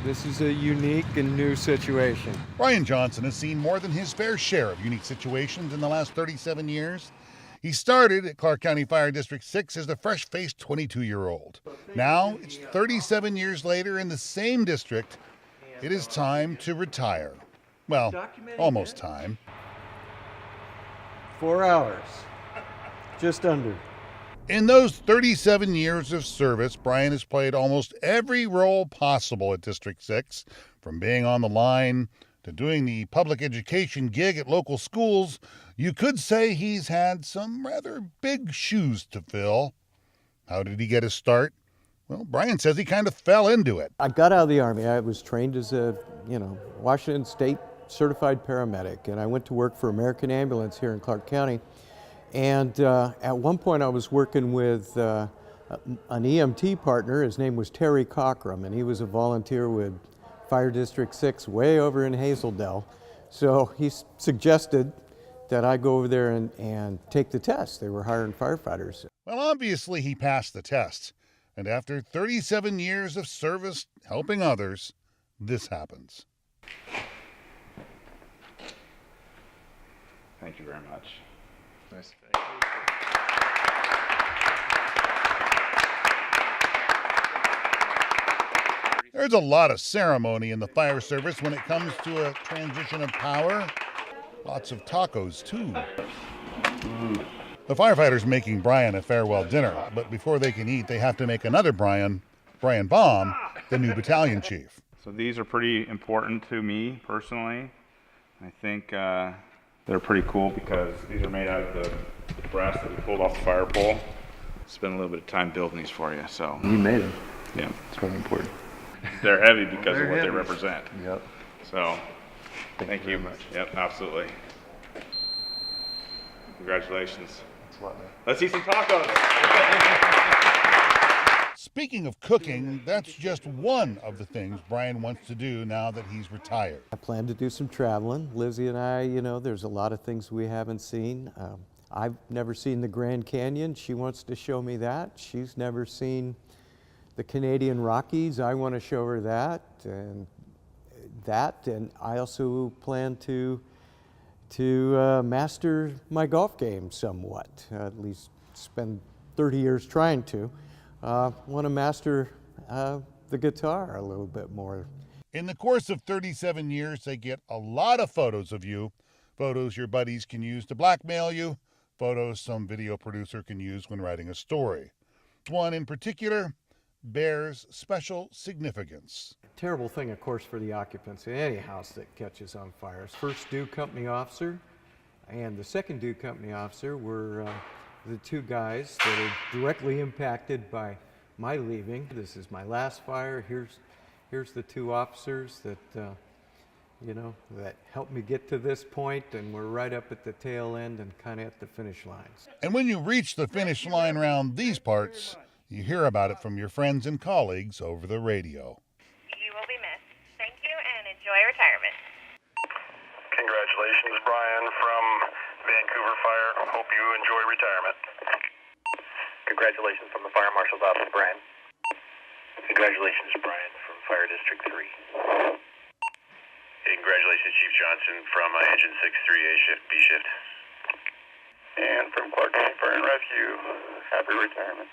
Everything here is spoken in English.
This is a unique and new situation. Brian Johnson has seen more than his fair share of unique situations in the last 37 years. He started at Clark County Fire District 6 as the fresh-faced 22-year-old. Now, it's 37 years later in the same district. It is time to retire. Well, almost time. 4 hours. Just under. In those 37 years of service, Brian has played almost every role possible at District 6, from being on the line to doing the public education gig at local schools. You could say he's had some rather big shoes to fill. How did he get his start? Well, Brian says he kind of fell into it. I got out of the Army. I was trained as a, Washington State certified paramedic, and I went to work for American Ambulance here in Clark County. And at one point I was working with an EMT partner. His name was Terry Cockrum, and he was a volunteer with Fire District 6 way over in Hazeldale. So he suggested that I go over there and take the test. They were hiring firefighters. Well, obviously he passed the test. And after 37 years of service helping others, this happens. Thank you very much. Nice. There's a lot of ceremony in the fire service when it comes to a transition of power. Lots of tacos, too. The firefighters making Brian a farewell dinner, but before they can eat, they have to make another Brian Baum, the new battalion chief. So these are pretty important to me personally. I think they're pretty cool because these are made out of the brass that we pulled off the fire pole. Spent a little bit of time building these for you, so. You made them. Yeah. It's really important. They're heavy because of what they represent. Yep. So, Thank you very much. Yep, absolutely. Congratulations. Thanks a lot, man. Let's eat some tacos. Speaking of cooking, that's just one of the things Brian wants to do now that he's retired. I plan to do some traveling. Lizzie and I, there's a lot of things we haven't seen. I've never seen the Grand Canyon. She wants to show me that. She's never seen the Canadian Rockies. I want to show her that. And I also plan to master my golf game somewhat, at least spend 30 years trying to. Want to master the guitar a little bit more. In the course of 37 years, they get a lot of photos of you, photos your buddies can use to blackmail you, photos some video producer can use when writing a story. One in particular bears special significance. Terrible thing, of course, for the occupants in any house that catches on fire. First due company officer and the second due company officer were the two guys that are directly impacted by my leaving. This is my last fire. Here's the two officers that that helped me get to this point, and we're right up at the tail end and kind of at the finish lines. And when you reach the finish line around these parts, you hear about it from your friends and colleagues over the radio. You will be missed. Thank you and enjoy retirement. Congratulations, Brian, from Vancouver Fire. Hope you enjoy retirement. Congratulations from the Fire Marshal's Office, Brian. Congratulations, Brian, from Fire District 3. Hey, congratulations, Chief Johnson, from Engine 6, 3A shift, B shift. And from Clark County Fire and Rescue, happy retirement.